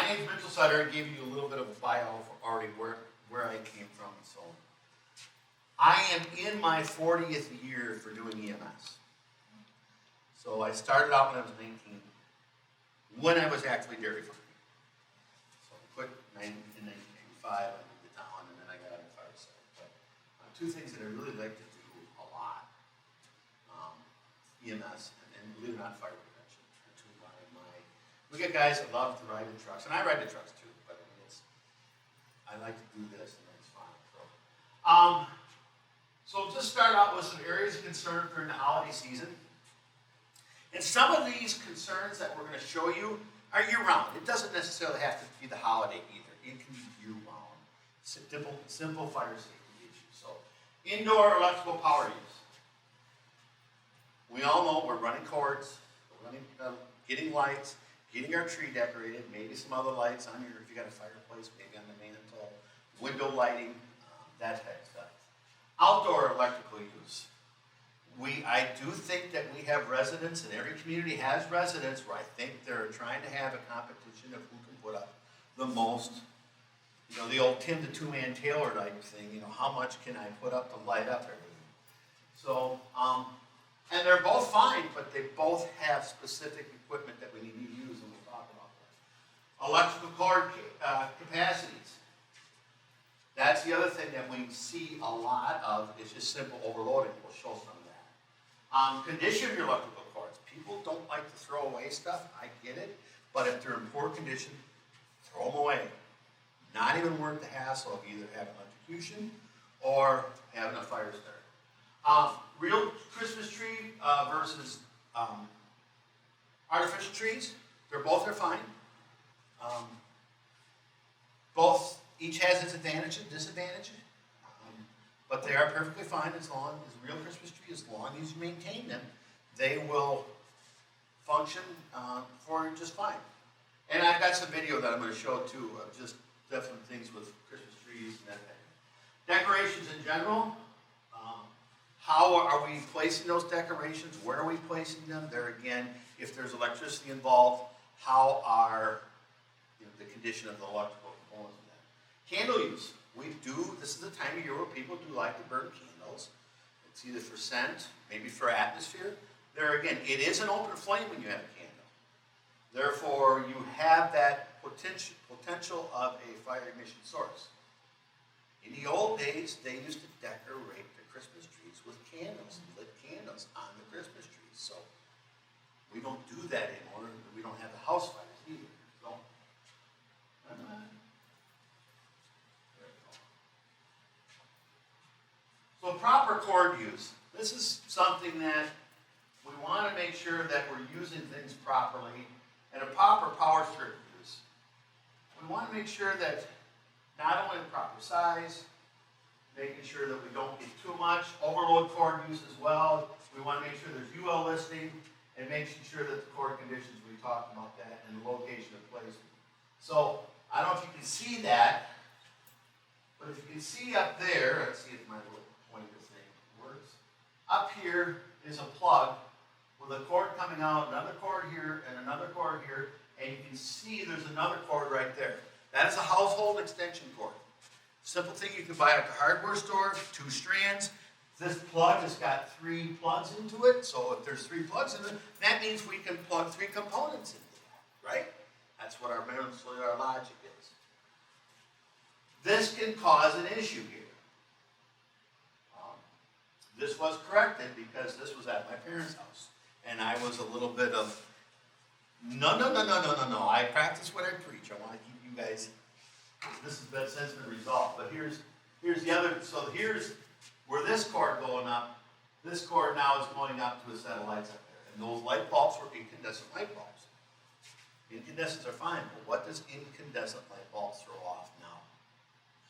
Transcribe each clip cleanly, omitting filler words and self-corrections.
name's Mitchell Sutter. I gave you a little bit of a bio already where I came from. So I am in my 40th year for doing EMS. So I started out when I was 19, when I was actually dairy farming. So I quit in 1985, I moved to town, and then I got on the fire side. But two things that I really like to do a lot, EMS and believe it or not, fire prevention. Are two of we get guys that love to ride the trucks, and I ride the trucks too, but I mean, I like to do this, and it's fun. So just start out with some areas of concern during the holiday season. And some of these concerns that we're going to show you are year-round. It doesn't necessarily have to be the holiday either. It can be year-round. Simple fire safety issues. So, indoor electrical power use. We all know we're running cords, we're running, getting lights, getting our tree decorated, maybe some other lights on your, if you got a fireplace, maybe on the mantle, window lighting, that type of stuff. Outdoor electrical use. I do think that we have residents, and every community has residents where I think they're trying to have a competition of who can put up the most, the old Tim the Two-Man Taylor type thing, how much can I put up to light up everything? So, and they're both fine, but they both have specific equipment that we need to use, and we'll talk about that. Electrical cord capacities. That's the other thing that we see a lot of, is just simple overloading. We'll show some of that. Condition your electrical cords. People don't like to throw away stuff, I get it, but if they're in poor condition, throw them away. Not even worth the hassle of either having electrocution or having a fire start. Real Christmas tree versus artificial trees, both are fine. Each has its advantage and disadvantage, but they are perfectly fine as long as a real Christmas tree, as long as you maintain them, they will function for just fine. And I've got some video that I'm going to show too of just different things with Christmas trees and that thing. Decorations in general. How are we placing those decorations? Where are we placing them? There again, if there's electricity involved, how are the condition of the electrical components of that? Candle use. This is the time of year where people do like to burn candles. It's either for scent, maybe for atmosphere. There again, it is an open flame when you have a candle. Therefore, you have that potential of a fire ignition source. In the old days, they used to decorate the Christmas trees with candles, lit candles on the Christmas trees. So we don't do that anymore. We don't have the house fires either. So, so proper cord use. This is something that we want to make sure that we're using things properly, and a proper power strip use. We want to make sure that not only the proper size, making sure that we don't get too much overload cord use as well. We want to make sure there's UL listing and making sure that the cord conditions, we talked about that, and the location of placement. So I don't know if you can see that, but if you can see up there, let's see if my little pointer thing works. Up here is a plug with a cord coming out, another cord here, and another cord here, and you can see there's another cord right there. That is a household extension cord. Simple thing you can buy at the hardware store, 2 strands. This plug has got 3 plugs into it, so if there's 3 plugs in it, that means we can plug 3 components into that, right? That's what our logic is. This can cause an issue here. This was corrected because this was at my parents' house, and I was a little bit of, no. I practice what I preach. I want to keep you guys. This has since been resolved, but here's the other. So here's where this cord going up. This cord now is going up to a set of lights up there, and those light bulbs were incandescent light bulbs. Incandescents are fine, but what does incandescent light bulbs throw off now?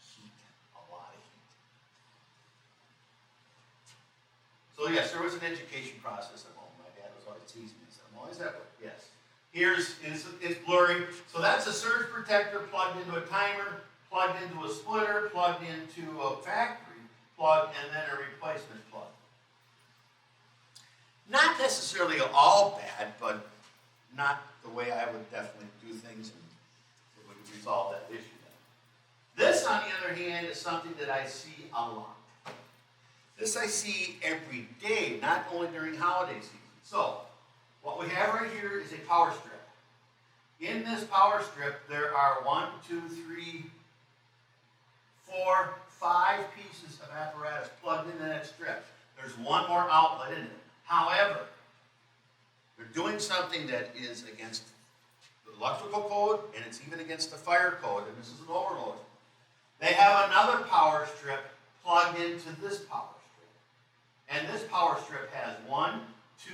Heat, a lot of heat. So yes, there was an education process at home. My dad was always teasing me. Said, "Well, is that what?" Yes. It's blurry. So that's a surge protector plugged into a timer, plugged into a splitter, plugged into a factory plug, and then a replacement plug. Not necessarily all bad, but not the way I would definitely do things. And it would to resolve that issue. This, on the other hand, is something that I see a lot. This I see every day, not only during holiday season. So, what we have right here is a power strip. In this power strip, there are 1, 2, 3, 4, 5 pieces of apparatus plugged into that strip. There's one more outlet in it. However, they're doing something that is against the electrical code, and it's even against the fire code, and this is an overload. They have another power strip plugged into this power strip. And this power strip has 1, 2,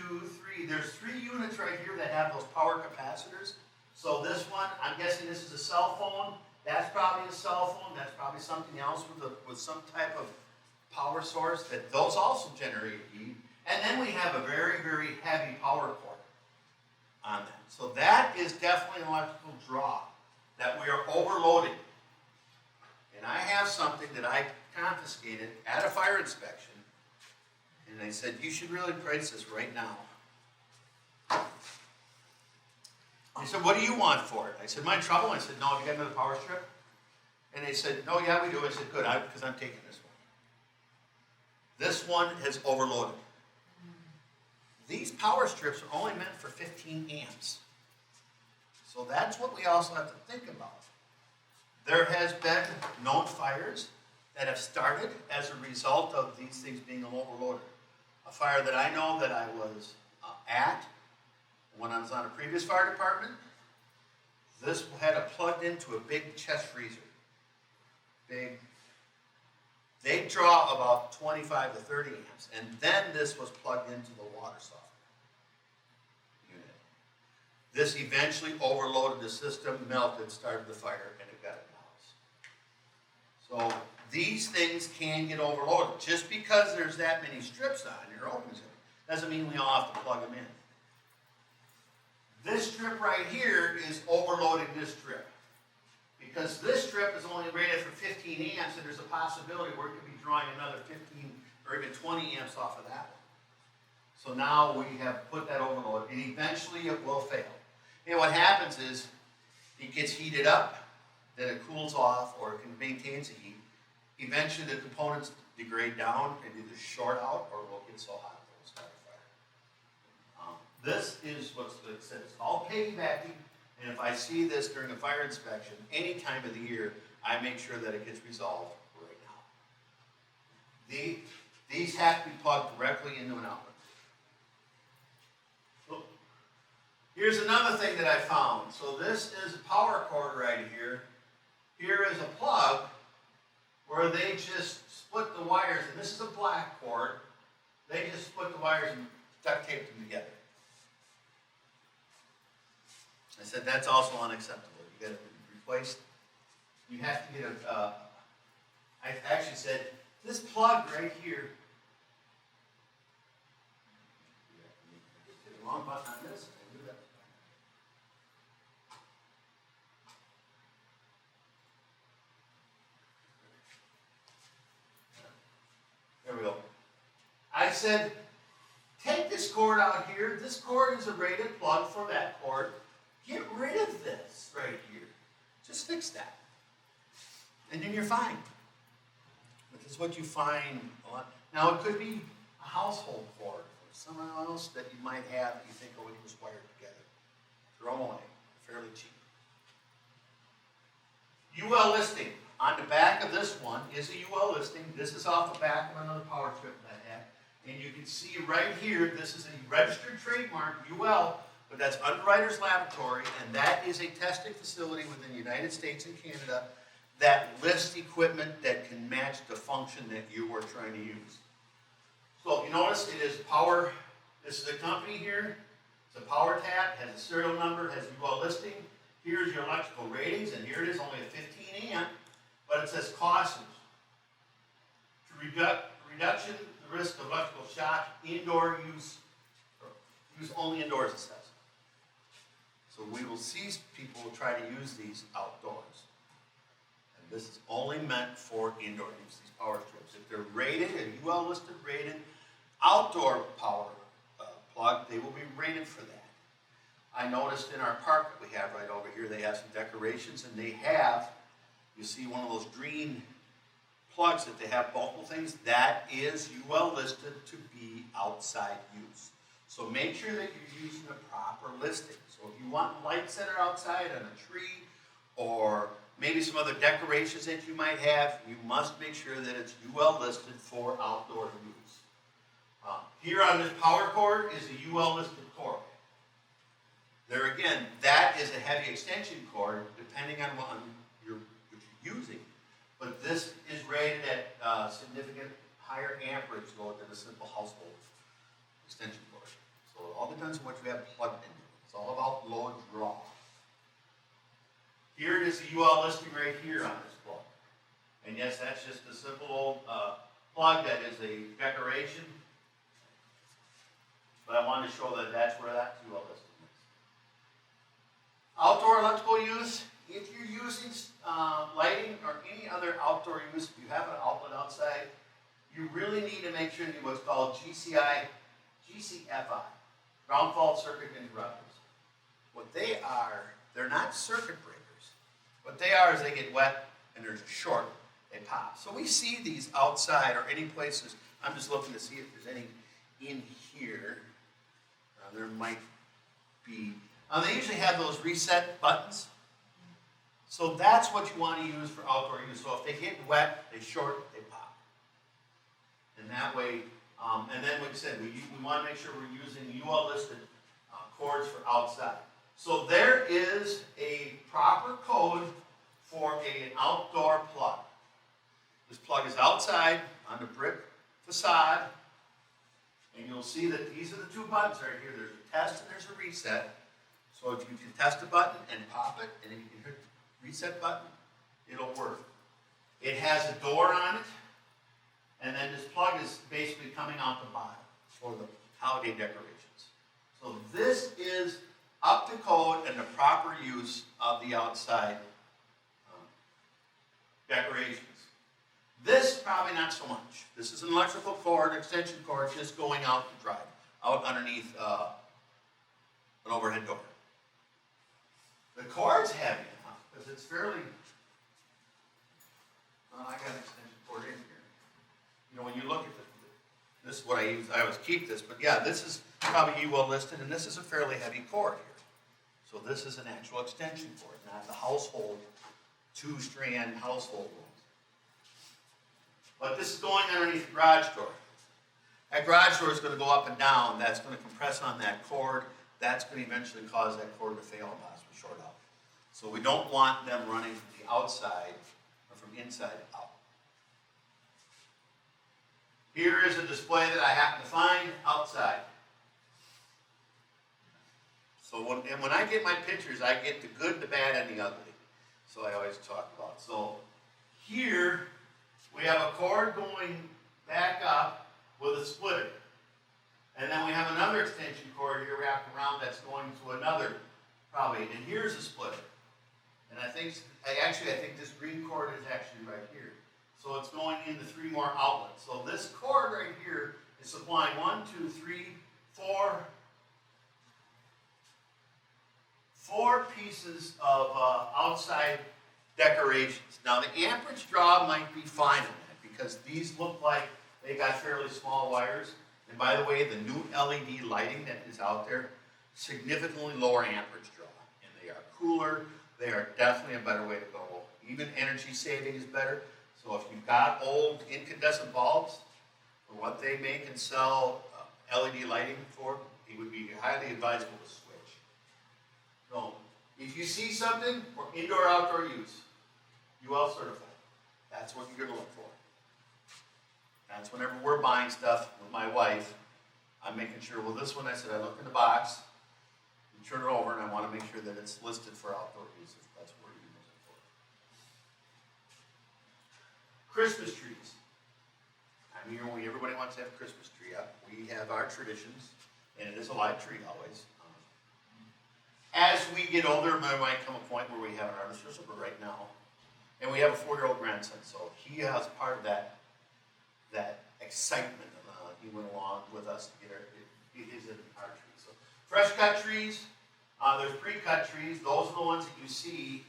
3. There's 3 units right here that have those power capacitors. So this one, I'm guessing this is a cell phone. That's probably a cell phone. That's probably something else with some type of power source. That those also generate heat. And then we have a very, very heavy power cord on that. So that is definitely an electrical draw that we are overloading. And I have something that I confiscated at a fire inspection, and they said, you should really price this right now. They said, what do you want for it? I said, am I in trouble? I said, no, have you got another power strip? And they said, no, yeah, we do. I said, good, because I'm taking this one. This one has overloaded. These power strips are only meant for 15 amps. So that's what we also have to think about. There has been known fires that have started as a result of these things being overloaded. A fire that I know that I was at when I was on a previous fire department, this had it plugged into a big chest freezer. Big. They draw about 25 to 30 amps, and then this was plugged into the water softener unit. This eventually overloaded the system, melted, started the fire, and it got it. So these things can get overloaded. Just because there's that many strips on your open zone doesn't mean we all have to plug them in. This strip right here is overloading this strip. Because this strip is only rated for 15 amps, and there's a possibility where it could be drawing another 15 or even 20 amps off of that one. So now we have put that overload, and eventually it will fail. And what happens is it gets heated up, then it cools off, or it maintains the heat. Eventually the components degrade down and either short out or will get so hot that it'll start a fire. This is what's it says. It's all piggybacking, and if I see this during a fire inspection any time of the year, I make sure that it gets resolved right now. These have to be plugged directly into an outlet. So, here's another thing that I found. So this is a power cord right here. Here is a plug where they just split the wires, and this is a black cord. They just split the wires and duct taped them together. I said that's also unacceptable. You got to replace. You have to get I actually said this plug right here. Hit the wrong button on this. There we go. I said, take this cord out here. This cord is a rated plug for that cord. Get rid of this right here. Just fix that. And then you're fine. This is what you find a lot. Now, it could be a household cord or something else that you might have that you think, oh, it was wired together. Throw them away. Fairly cheap. UL listing. On the back of this one is a UL listing. This is off the back of another power strip that I have. And you can see right here, this is a registered trademark, UL, but that's Underwriters Laboratory, and that is a testing facility within the United States and Canada that lists equipment that can match the function that you are trying to use. So you notice it is power, this is a company here, it's a power tap, has a serial number, has a UL listing. Here's your electrical ratings, and here it is, only a 15 amp. But it says cautions. To reduction the risk of electrical shock, indoor use, use only indoors, it says. So we will see people try to use these outdoors. And this is only meant for indoor use, these power strips. If they're rated, a UL listed rated outdoor power plug, they will be rated for that. I noticed in our park that we have right over here, they have some decorations, and they have, you see one of those green plugs that they have multiple things, that is UL listed to be outside use. So make sure that you're using the proper listing. So if you want lights that are outside on a tree, or maybe some other decorations that you might have, you must make sure that it's UL listed for outdoor use. Here on this power cord is a UL listed cord. There again, that is a heavy extension cord, depending on what you're using. But this is rated at significant higher amperage load than a simple household extension cord. So it all depends on what you have plugged into. It's all about load draw. Here it is the UL listing right here on this plug. And yes, that's just a simple old plug that is a decoration. But I wanted to show that that's where that UL listing is. Outdoor electrical use, if you're using lighting or any other outdoor use, if you have an outlet outside, you really need to make sure you do what's called GCFI, ground fault circuit interrupters. What they are, they're not circuit breakers. What they are is they get wet and there's a short, they pop. So we see these outside or any places. I'm just looking to see if there's any in here. There might be. They usually have those reset buttons. So that's what you want to use for outdoor use. So if they get wet, they short, they pop. And that way, and then like I said, we want to make sure we're using UL listed cords for outside. So there is a proper code for an outdoor plug. This plug is outside on the brick facade. And you'll see that these are the two buttons right here. There's a test and there's a reset. So if you can test a button and pop it, and then you can hit the reset button, it'll work. It has a door on it, and then this plug is basically coming out the bottom for the holiday decorations. So this is up to code and the proper use of the outside decorations. This, probably not so much. This is an electrical cord, extension cord, just going out to drive, out underneath an overhead door. The cord's heavy enough, because it's fairly, I got an extension cord in here. You know, when you look at this is what I use, I always keep this, but yeah, this is probably UL listed, and this is a fairly heavy cord here. So this is an actual extension cord, not the household, 2-strand household ones. But this is going underneath the garage door. That garage door is going to go up and down. That's going to compress on that cord. That's going to eventually cause that cord to fail and possibly short out. So we don't want them running from the outside or from inside out. Here is a display that I happen to find outside. So when I get my pictures, I get the good, the bad, and the ugly. So I always talk about. So here, we have a cord going back up with a splitter. And then we have another extension cord here wrapped around that's going to another, probably, and here's a splitter. And I think this green cord is actually right here. So it's going into 3 more outlets. So this cord right here is supplying 4 pieces of outside decorations. Now the amperage draw might be fine on that because these look like they got fairly small wires. And by the way, the new LED lighting that is out there, significantly lower amperage draw. And they are cooler. They are definitely a better way to go. Even energy saving is better. So if you've got old incandescent bulbs, for what they make and sell LED lighting for, it would be highly advisable to switch. So if you see something for indoor outdoor use, UL certified, that's what you're going to look for. That's whenever we're buying stuff with my wife, I'm making sure, well, this one, I said, I look in the box, you turn it over, and I want to make sure that it's listed for outdoor use. That's where you're using it for. Christmas trees. I mean, everybody wants to have a Christmas tree up. We have our traditions, and it is a live tree always. As we get older, there might come a point where we have an artificial, but right now, and we have a 4-year-old grandson, so he has part of that excitement. He went along with us to get it is an our tree. So fresh cut trees, There's pre-cut trees. Those are the ones that you see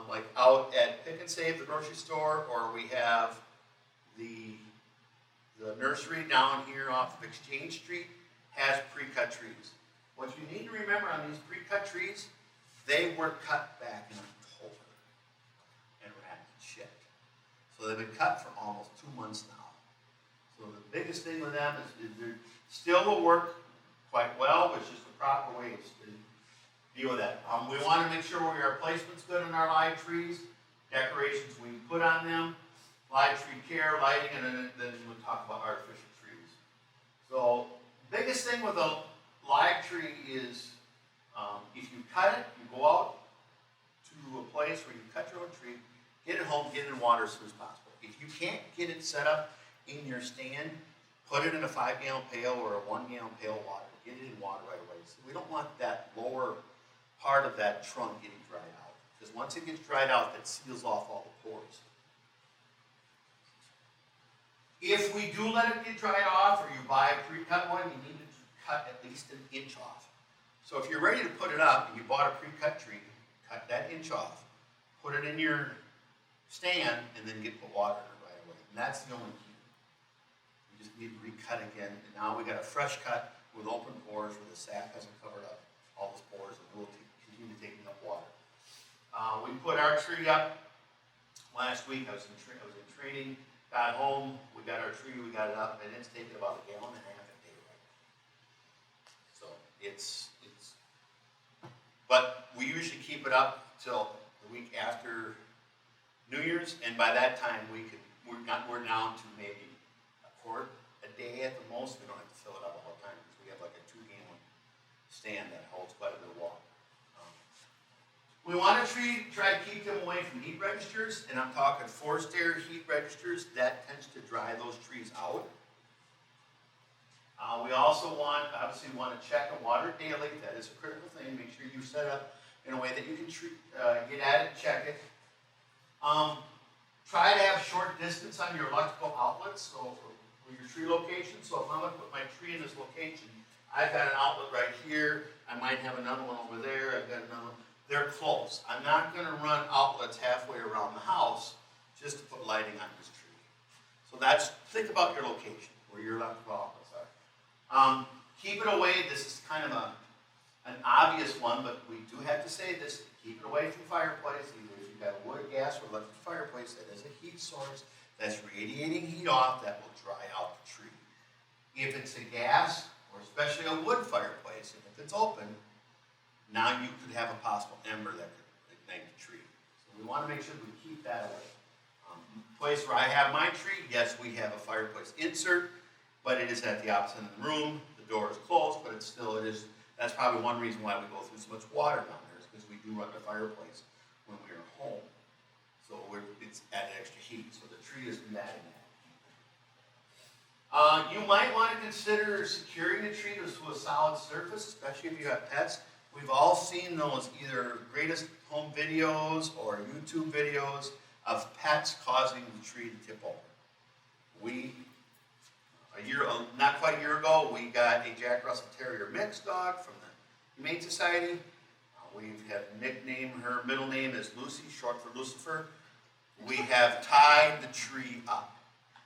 like out at Pick and Save, the grocery store, or we have the nursery down here off of Exchange Street has pre-cut trees. What you need to remember on these pre-cut trees, they were cut back in October and wrapped in shit. So they've been cut for almost 2 months now. So the biggest thing with them is they still will work quite well, but it's just the proper ways to deal with that. We want to make sure our placement's good in our live trees, decorations we put on them, live tree care, lighting, and then we'll talk about artificial trees. So biggest thing with a live tree is if you cut it, you go out to a place where you cut your own tree, get it home, get it in water as soon as possible. If you can't get it set up in your stand, put it in a 5-gallon pail or a 1-gallon pail of water. Get it in water right away. So we don't want that lower part of that trunk getting dried out. Because once it gets dried out, that seals off all the pores. If we do let it get dried off, or you buy a pre-cut one, you need to cut at least 1 inch off. So if you're ready to put it up and you bought a pre-cut tree, cut that inch off, put it in your stand, and then put water in it right away. And that's the only key. You just need to recut again. And now we got a fresh cut with open pores where the sap hasn't covered up all those pores, and we'll continue taking up water. We put our tree up last week. I was in training, got home, we got our tree, we got it up, and it's taking about 1.5 gallons a day right now. So but we usually keep it up till the week after New Year's, and by that time we're down to maybe a quart a day at the most. We don't have to fill it up all the time because we have like a 2-gallon stand that holds quite a bit of water. We want to try to keep them away from heat registers, and I'm talking forced air heat registers. That tends to dry those trees out. We also obviously want to check the water daily. That is a critical thing. Make sure you set up in a way that you can get at it, check it. Try to have short distance on your electrical outlets, so for your tree location. So if I'm going to put my tree in this location, I've got an outlet right here. I might have another one over there. I've got another one. They're close. I'm not going to run outlets halfway around the house just to put lighting on this tree. So think about your location, where your electrical outlets are. Keep it away. This is kind of an obvious one, but we do have to say this. Keep it away from fireplace. Either if you've got a wood, gas, or electric fireplace that is a heat source that's radiating heat off, that will dry out the tree. If it's a gas, or especially a wood fireplace, and if it's open, now you could have a possible ember that could ignite the tree. So we want to make sure we keep that away. Place where I have my tree, yes, we have a fireplace insert, but it is at the opposite end of the room. The door is closed, but that's probably one reason why we go through so much water down there, is because we do run the fireplace when we are home. So it's added extra heat, so the tree is combating that. You might want to consider securing the tree to a solid surface, especially if you have pets. We've all seen those either greatest home videos or YouTube videos of pets causing the tree to tip over. Not quite a year ago, we got a Jack Russell Terrier mix dog from the Humane Society. We have nicknamed her middle name is Lucy, short for Lucifer. We have tied the tree up.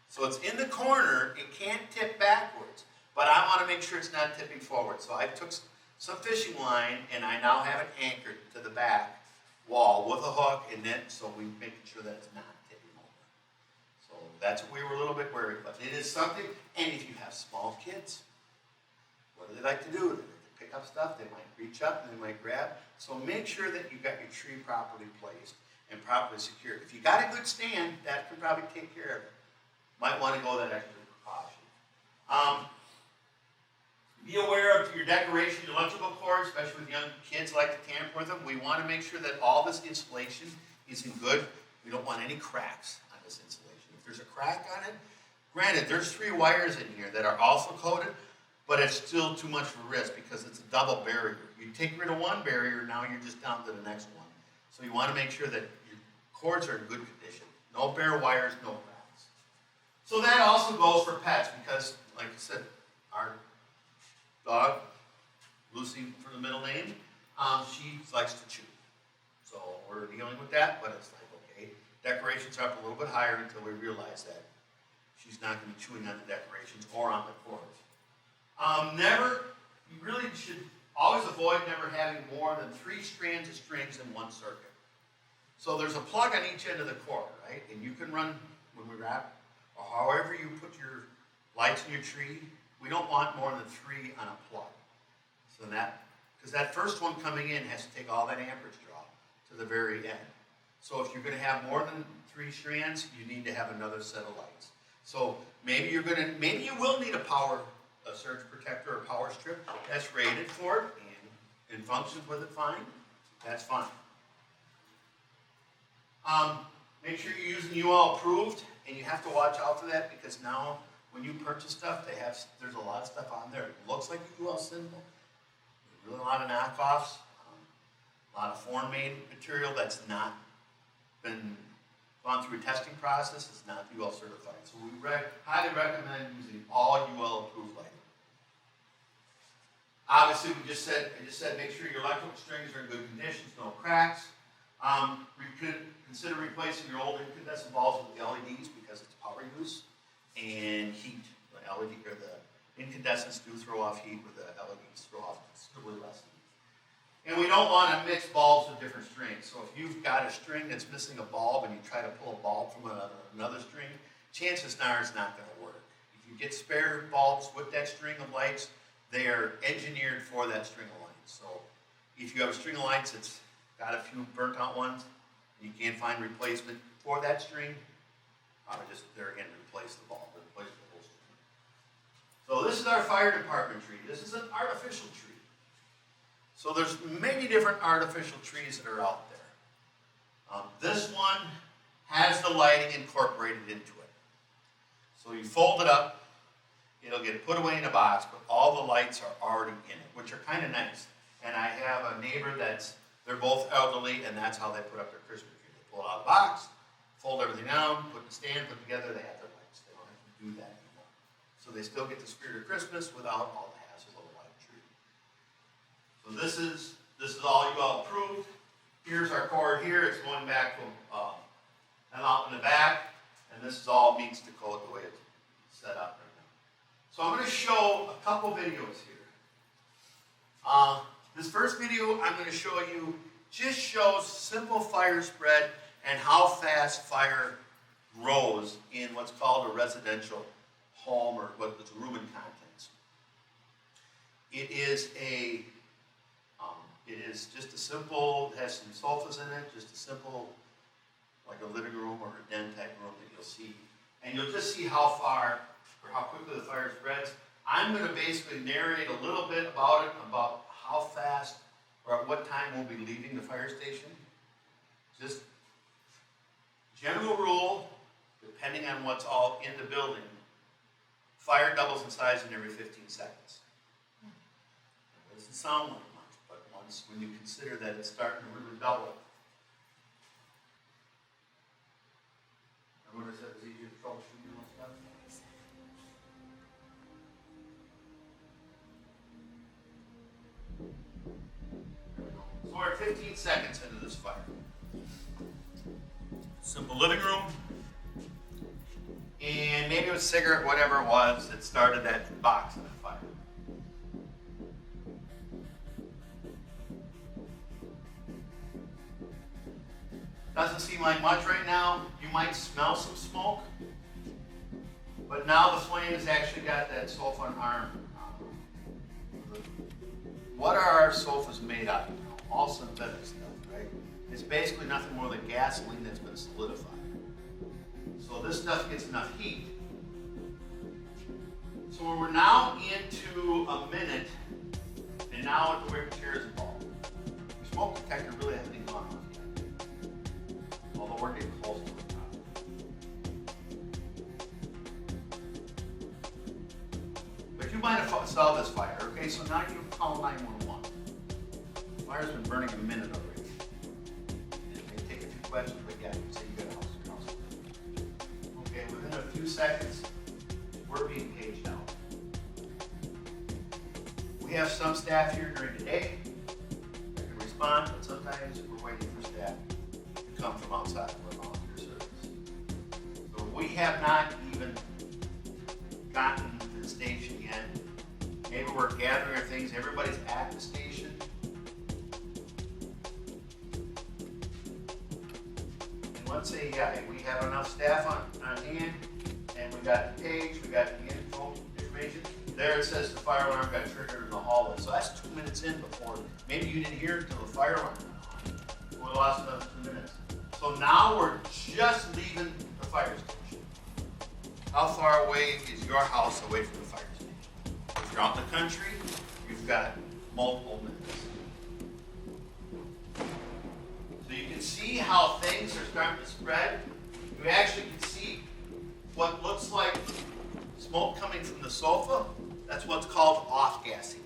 So it's in the corner, it can't tip backwards, but I want to make sure it's not tipping forward. So I took some fishing line, and I now have it anchored to the back wall with a hook, and then so we're making sure that it's not tipping over. So that's what we were a little bit worried about. It is something, and if you have small kids, what do they like to do? They like to pick up stuff, they might reach up, and they might grab. So make sure that you've got your tree properly placed and properly secured. If you got a good stand, that can probably take care of it. Might want to go that extra precaution. Be aware of your decoration, your electrical cords, especially with young kids like to tamper with them. We want to make sure that all this insulation is in good. We don't want any cracks on this insulation. If there's a crack on it, granted, there's 3 wires in here that are also coated, but it's still too much of a risk because it's a double barrier. You take rid of one barrier, now you're just down to the next one. So you want to make sure that your cords are in good condition. No bare wires, no cracks. So that also goes for pets because, like I said, our dog, Lucy for the middle name, She likes to chew. So we're dealing with that, but it's like, okay, decorations are up a little bit higher until we realize that she's not going to be chewing on the decorations or on the cords. You really should always avoid never having more than 3 strands of strings in one circuit. So there's a plug on each end of the cord, right? And you can run, when we wrap, or however you put your lights in your tree, we don't want more than 3 on a plug. So because that first one coming in has to take all that amperage draw to the very end. So if you're going to have more than 3 strands, you need to have another set of lights. So maybe you will need a surge protector or power strip that's rated for it and functions with it fine. That's fine. Make sure you're using UL approved, and you have to watch out for that because now when you purchase stuff, there's a lot of stuff on there. It looks like a UL symbol. There's really a lot of knockoffs, a lot of foreign-made material that's not been gone through a testing process. It's not UL certified. So we highly recommend using all UL approved lighting. Obviously, I just said make sure your electrical strings are in good conditions, no cracks. You could consider replacing your old incandescent bulbs with LEDs because it's power use and heat. The LED or the incandescents do throw off heat, where the LEDs throw off considerably less heat. And we don't want to mix bulbs with different strings. So if you've got a string that's missing a bulb and you try to pull a bulb from another string, chances are it's not going to work. If you get spare bulbs with that string of lights, they are engineered for that string of lights. So if you have a string of lights that's got a few burnt out ones, and you can't find replacement for that string, I would just there again replace the bulb, replace the whole string. So this is our fire department tree. This is an artificial tree. So there's many different artificial trees that are out there. This one has the lighting incorporated into it. So you fold it up, it'll get put away in a box, but all the lights are already in it, which are kind of nice. And I have a neighbor they're both elderly, and that's how they put up their Christmas tree. They pull it out of the box, fold everything down, put the stand, put together, they have their lights. They don't have to do that anymore. So they still get the spirit of Christmas without all the hassles of a light tree. So this is all UL approved. Here's our cord here. It's going back to and out in the back, and this is all meets the code the way it's set up right now. So I'm going to show a couple videos here. This first video I'm going to show you just shows simple fire spread and how fast fire grows in what's called a residential home or what's room and contents. It is just a simple, it has some sofas in it, just a simple, like a living room or a den type room that you'll see. And you'll just see how far or how quickly the fire spreads. I'm going to basically narrate a little bit about it, about how fast or at what time we'll be leaving the fire station. Just general rule, depending on what's all in the building, fire doubles in size in every 15 seconds. It doesn't sound like much, but when you consider that it's starting to really double. Remember what I said it was easier to troubleshoot and stuff? So we're at 15 seconds into this fire. Simple living room. And maybe it was a cigarette, whatever it was, that started that box on fire. Doesn't seem like much right now. You might smell some smoke. But now the flame has actually got that sulfur arm. What are our sofas made out of? All synthetic stuff, right? It's basically nothing more than gasoline that's been solidified. So this stuff gets enough heat. So we're now into a minute, and now the wear chair is involved. The smoke detector really hasn't even gone off yet. Although we're getting close to the top. But you might have saw this fire, okay? So now you call 911. The fire's been burning a minute already. It may take a few questions, but yeah, you say you got a house. Okay, within a few seconds, we're being paged out. We have some staff here during the day that can fun, but sometimes we're waiting for staff to come from outside for a volunteer service. So we have not even gotten to the station yet. Maybe we're gathering our things, everybody's at the station. And let's say, yeah, we have enough staff on hand, and we got the page, we got the information. There it says the fire alarm got triggered in the hallway. So that's 2 minutes in before, maybe you didn't hear it until the fire alarm went on. We lost another 2 minutes. So now we're just leaving the fire station. How far away is your house away from the fire station? If you're out in the country, you've got multiple minutes. So you can see how things are starting to spread. You actually can see what looks like smoke coming from the sofa. That's what's called off-gassing.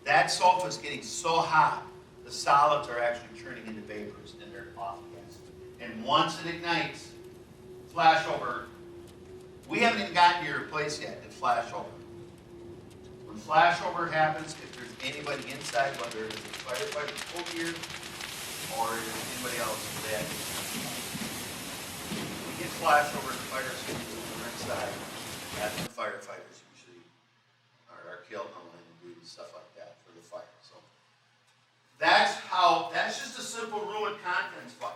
That sofa is getting so hot, the solids are actually turning into vapors and they're off-gassing. And once it ignites, flashover, we haven't even gotten to your place yet in flashover. When flashover happens, if there's anybody inside, whether it's a firefighter full gear or anybody else, that we get flashover, the fire extinguishers are inside. That's when firefighters usually are killed on line of duty, stuff like that for the fire. So that's just a simple ruined contents fire.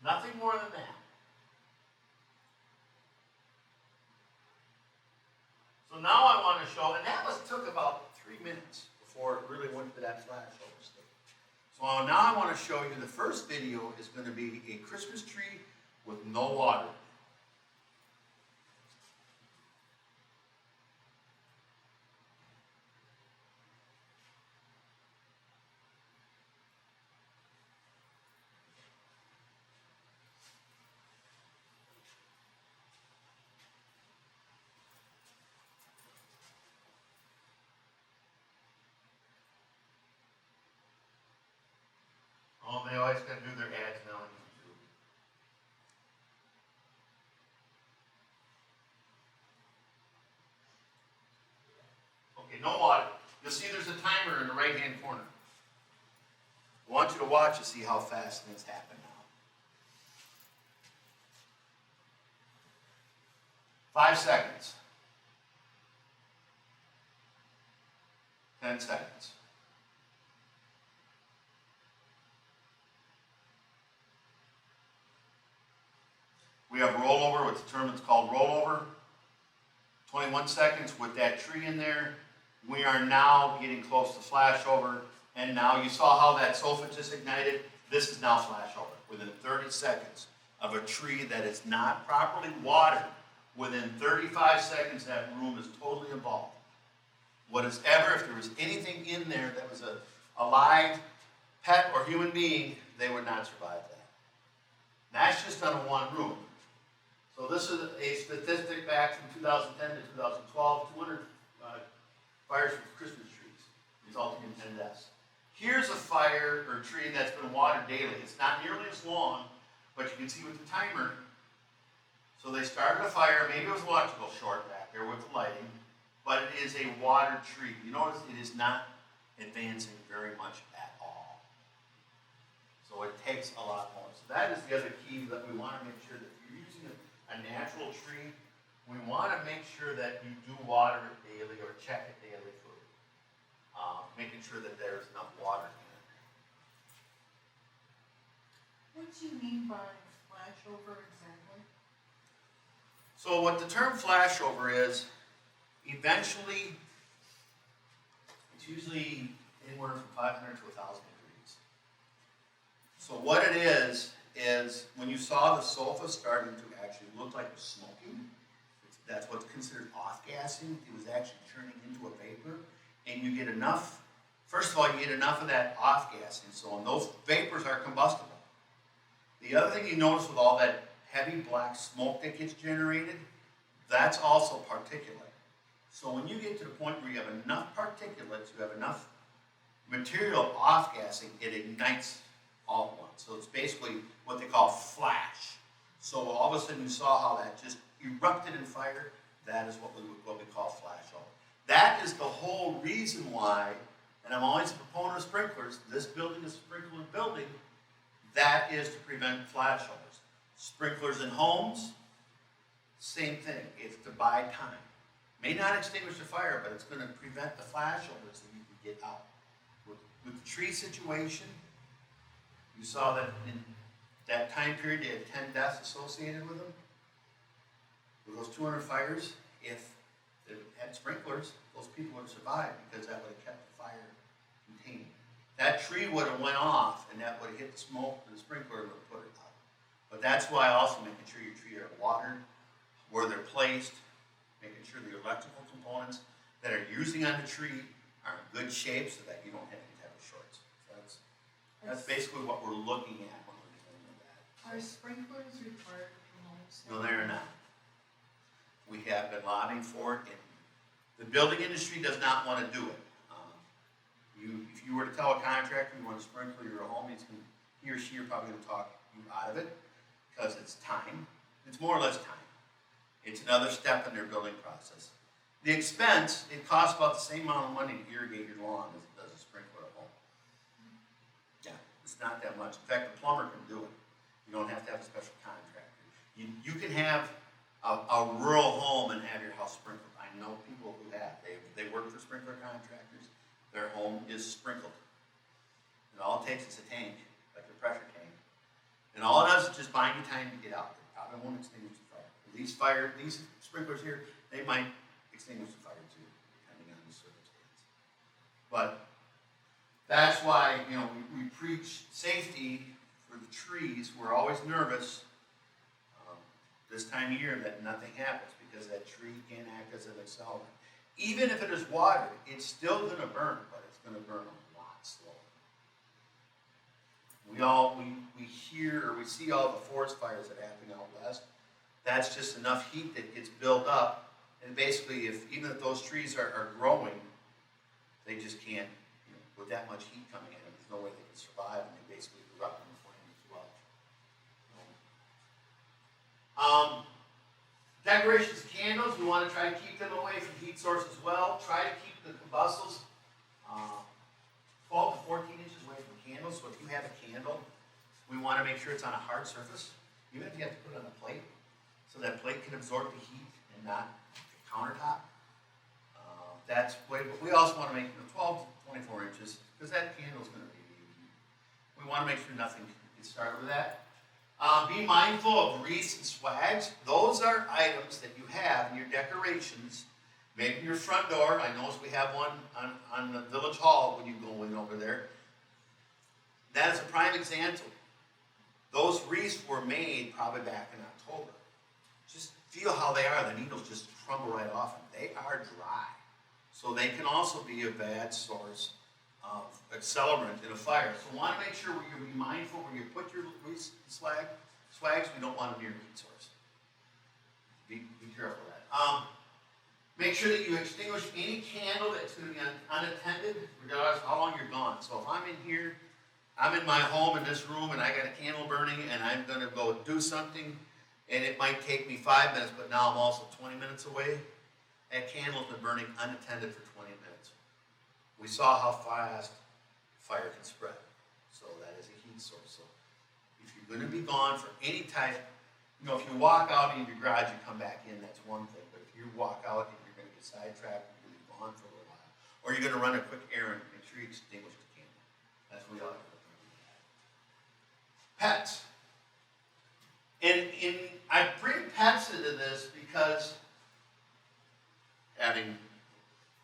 Nothing more than that. So now I want to show, and that took about 3 minutes before it really went to that flashover state. So now I want to show you the first video is going to be a Christmas tree with no water. Oh, they always got to do their ads now on YouTube. Okay, no water. You'll see there's a timer in the right-hand corner. I want you to watch and see how fast things happen now. 5 seconds. 10 seconds. We have rollover, what's the term it's called rollover. 21 seconds with that tree in there. We are now getting close to flashover. And now you saw how that sofa just ignited. This is now flashover. Within 30 seconds of a tree that is not properly watered, within 35 seconds that room is totally involved. If there was anything in there that was a live pet or human being, they would not survive that. That's just on one room. So this is a statistic back from 2010 to 2012, 200 fires with Christmas trees, resulting in 10 deaths. Here's a fire or tree that's been watered daily. It's not nearly as long, but you can see with the timer. So they started a fire, maybe it was electrical short back there with the lighting, but it is a watered tree. You notice it is not advancing very much at all. So it takes a lot more. So that is the other key that we want to make sure that if you're using a natural tree, we want to make sure that you do water it daily or check it daily for making sure that there's enough water in it. What do you mean by flashover exactly? So what the term flashover is, eventually, it's usually anywhere from 500 to 1,000 degrees. So what it is when you saw the sofa starting to actually look like it was smoking, that's what's considered off-gassing. It was actually turning into a vapor. And you get enough, first of all, you get enough of that off-gassing, so and those vapors are combustible. The other thing you notice with all that heavy black smoke that gets generated, that's also particulate. So when you get to the point where you have enough particulates, you have enough material off-gassing, it ignites all at once. So it's basically what they call flash. So all of a sudden you saw how that just erupted in fire. That is what we call flashover. That is the whole reason why and I'm always a proponent of sprinklers, this building is a sprinkler building, that is to prevent flashovers. Sprinklers in homes, same thing, it's to buy time. May not extinguish the fire, but it's gonna prevent the flashovers that you can get out. With the tree situation, you saw that in that time period, they had 10 deaths associated with them. With those 200 fires, if they had sprinklers, those people would have survived because that would have kept the fire contained. That tree would have went off and that would have hit the smoke and the sprinkler would have put it out. But that's why also making sure your trees are watered, where they're placed, making sure the electrical components that are using on the tree are in good shape so that you don't have any type of shorts. So that's basically what we're looking at when we're doing that. Are sprinklers required for homes? No, they're not. We have been lobbying for it, and the building industry does not want to do it. If you were to tell a contractor you want to sprinkler your home, he or she are probably going to talk you out of it because it's time. It's more or less time. It's another step in their building process. The expense, it costs about the same amount of money to irrigate your lawn as it does a sprinkler at home. Yeah, it's not that much. In fact, the plumber can do it. You don't have to have a special contractor. You can have a rural home and have your house sprinkled. I know people who have. They work for sprinkler contractors. Their home is sprinkled. And all it takes is a tank, like a pressure tank. And all it does is just buying you time to get out. It probably won't extinguish the fire. These sprinklers here, they might extinguish the fire too, depending on the circumstance. But that's why, we preach safety for the trees. We're always nervous this time of year that nothing happens because that tree can act as an accelerant. Even if it is watered, it's still going to burn, but it's going to burn a lot slower. We hear or we see all the forest fires that happen out west. That's just enough heat that gets built up, and basically, even if those trees are growing, they just can't, with that much heat coming at them, there's no way they can survive, and they basically erupt in flame as well. Decorations of candles, we want to try to keep them away from heat source as well. Try to keep the combustibles 12 to 14 inches away from candles. So if you have a candle, we want to make sure it's on a hard surface. Even if you have to put it on a plate, so that plate can absorb the heat and not the countertop. That's way, but we also want to make 12 to 24 inches because that candle is going to be. We want to make sure nothing gets started with that. Be mindful of wreaths and swags. Those are items that you have in your decorations. Maybe your front door. I notice we have one on the village hall when you go in over there. That is a prime example. Those wreaths were made probably back in October. Just feel how they are. The needles just crumble right off them. They are dry. So they can also be a bad source of accelerant in a fire. So we want to make sure you be mindful where you put your wreaths and swags. We don't want them near a heat source. Be careful of that. Make sure that you extinguish any candle that's going to be unattended, regardless of how long you're gone. So if I'm in here, I'm in my home in this room, and I got a candle burning, and I'm going to go do something, and it might take me 5 minutes, but now I'm also 20 minutes away. That candle's been burning unattended for 20 minutes. We saw how fast fire can spread. So that is a heat source. So if you're going to be gone for any type, if you walk out in your garage and come back in, that's one thing. But if you walk out and you're going to get sidetracked and you're gone for a little while, or you're going to run a quick errand, make sure you extinguish the candle. That's what we ought to do. Pets. And I bring pets into this because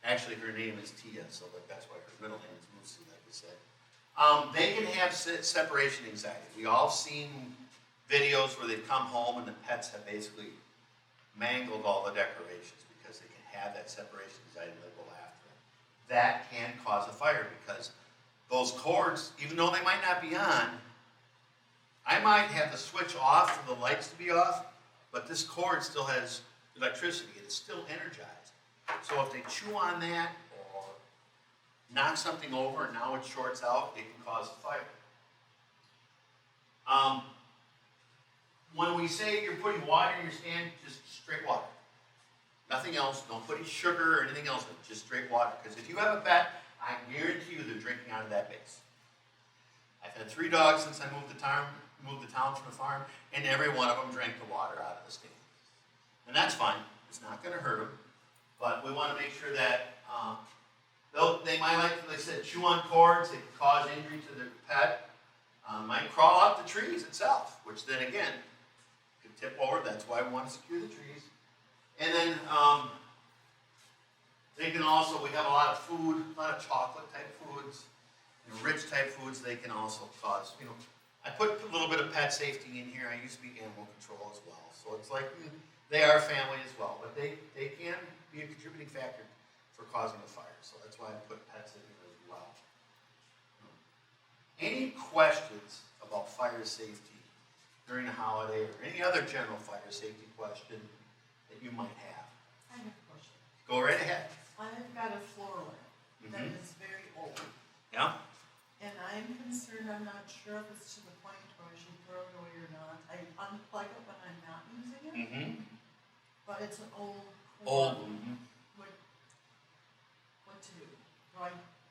actually her name is Tia, so that's why her middle name is Lucy, like I said. They can have separation anxiety. We all seen videos where they've come home and the pets have basically mangled all the decorations because they can have that separation anxiety and they'll go after it. That can cause a fire because those cords, even though they might not be on, I might have the switch off for the lights to be off, but this cord still has electricity. It's still energized. So if they chew on that or knock something over and now it shorts out, it can cause a fire. When we say you're putting water in your stand, just straight water. Nothing else. Don't put any sugar or anything else in it. Just straight water. Because if you have a pet I guarantee you they're drinking out of that base. I've had 3 dogs since I moved to town from the farm, and every one of them drank the water out of the stand. And that's fine. It's not going to hurt them, but we want to make sure that they might, like they said, chew on cords. They can cause injury to their pet. Might crawl up the trees itself, which then again could tip over. That's why we want to secure the trees. And then they can also, we have a lot of food, a lot of chocolate type foods, rich type foods. They can also cause, I put a little bit of pet safety in here. I used to be animal control as well. So it's like they are family as well, but they can be a contributing factor for causing a fire. So that's why I put pets in here as well. Any questions about fire safety during a holiday or any other general fire safety question that you might have? I have a question. Go right ahead. I've got a floor lamp that is very old. Yeah? And I'm concerned, I'm not sure if it's to the point where I should throw it away or not. I unplug it when I'm not using it, Mm-hmm. but it's an old Old. cord. What to do?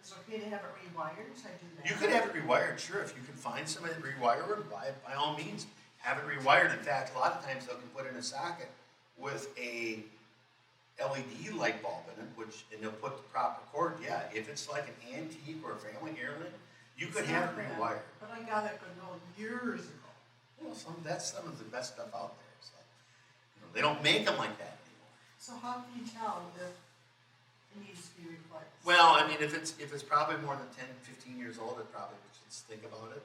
Is it okay to have it rewired? Should I do that? You could have it rewired, sure. If you can find somebody to rewire it, by all means, have it rewired. In fact, a lot of times they can put in a socket with a LED light bulb in it, and they'll put the proper cord. Yeah, if it's like an antique or a family heirloom, you could It's have not it bad, rewired. But I got it years ago. Well, that's some of the best stuff out there. So, they don't make them like that anymore. So how can you tell if it needs to be replaced? Well, I mean, if it's probably more than 10, 15 years old, it probably should think about it.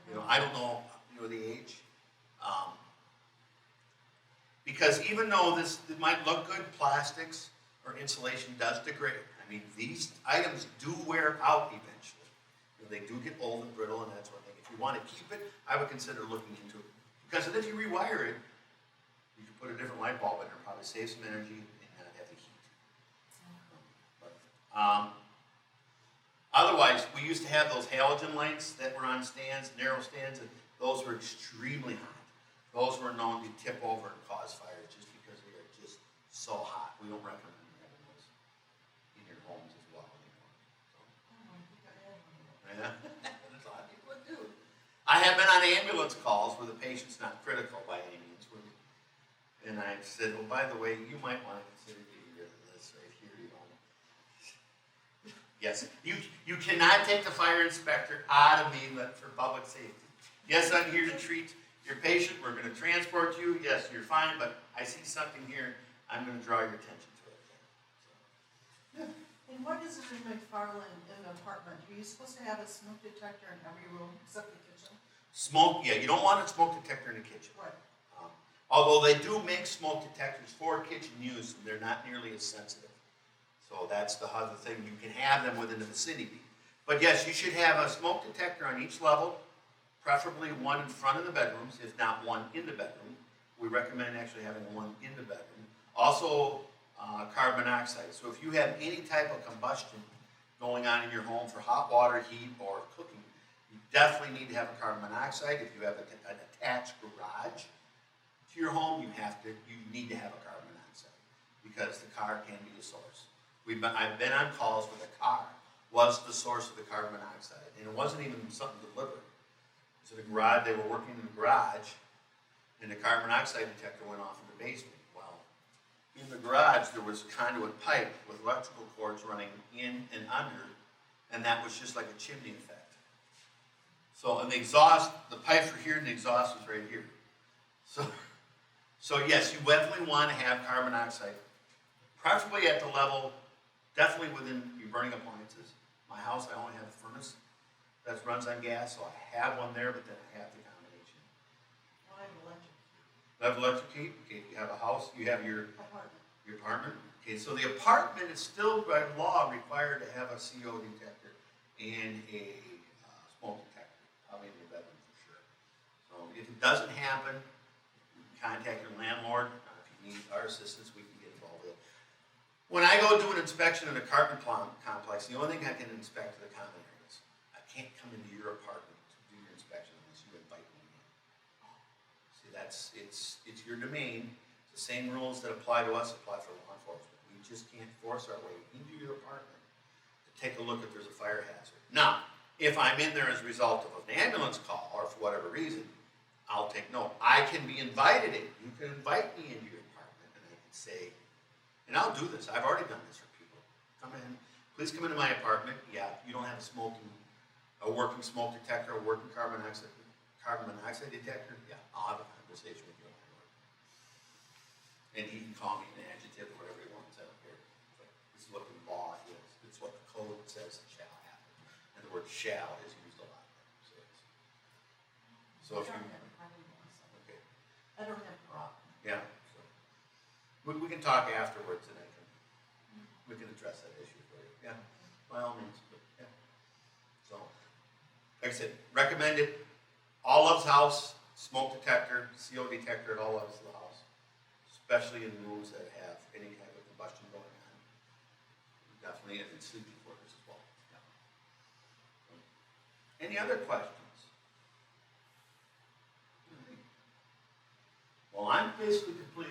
Okay. I don't know, the age. Because even though it might look good, plastics or insulation does degrade. I mean, these items do wear out eventually. They do get old and brittle and that sort of thing. If you want to keep it, I would consider looking into it. Because if you rewire it, you can put a different light bulb in there, probably save some energy and not have the heat. But, otherwise, we used to have those halogen lights that were on stands, narrow stands, and those were extremely hot. Those were known to tip over and cause fires just because they are just so hot. We don't recommend having those in your homes as well anymore. Yeah, that's a lot of people that do. I have been on ambulance calls where the patient's not critical by any means. And I said, well, by the way, you might want to consider getting rid of this right here. Yes, you cannot take the fire inspector out of me for public safety. Yes, I'm here to treat your patient. We're going to transport you. Yes, you're fine, but I see something here. I'm going to draw your attention to it. So, yeah. And what is it in McFarland in an apartment? Are you supposed to have a smoke detector in every room except the kitchen? Smoke, yeah, you don't want a smoke detector in the kitchen. Right. Although they do make smoke detectors for kitchen use, and they're not nearly as sensitive. So that's the other thing. You can have them within the vicinity. But yes, you should have a smoke detector on each level, preferably one in front of the bedrooms, if not one in the bedroom. We recommend actually having one in the bedroom. Also, carbon monoxide. So if you have any type of combustion going on in your home for hot water, heat, or cooking, you definitely need to have a carbon monoxide. If you have an attached garage to your home, you need to have a carbon monoxide because the car can be the source. I've been on calls where the car was the source of the carbon monoxide, and it wasn't even something deliberate. So the garage, they were working in the garage, and the carbon monoxide detector went off in the basement. Well, in the garage there was conduit pipe with electrical cords running in and under, and that was just like a chimney effect. So, and the exhaust, the pipes were here, and the exhaust was right here. So yes, you definitely want to have carbon monoxide, preferably at the level, definitely within your burning appliances. My house, I only have a furnace that runs on gas, so I have one there, but then I have the combination. Well, I have electric. You have electric heat? Okay, you have a house, you have your Apartment. apartment? Okay, so the apartment is still by law required to have a CO detector and a smoke detector, probably in your bedroom for sure. So if it doesn't happen, you can contact your landlord. If you need our assistance, we can get involved with it. When I go do an inspection in an apartment complex, the only thing I can inspect are the common areas. I can't come into your apartment to do your inspection unless you invite me in. See, it's your domain. The same rules that apply to us apply for law enforcement. We just can't force our way into your apartment to take a look if there's a fire hazard. Now, if I'm in there as a result of an ambulance call, or for whatever reason, I'll take note. I can be invited in. You can invite me into your apartment, and I can say, and I'll do this. I've already done this for people. Come in, please come into my apartment. Yeah, you don't have a working smoke detector, a working carbon monoxide detector. Yeah, I'll have a conversation with your landlord. And he can call me an adjective or whatever he wants. I don't care. But this is what the law is. It's what the code says shall happen. And the word shall is used a lot. So if you, okay, I don't have a problem. yeah. So we can talk afterwards, and we can address that issue for you. Yeah, by all means. But yeah. So, like I said, recommend it. All loves house, smoke detector, CO detector at all levels of the house, especially in rooms that have any type of combustion going on. Definitely in sleeping quarters as well. Yeah. Any other questions? Well, I'm basically complete.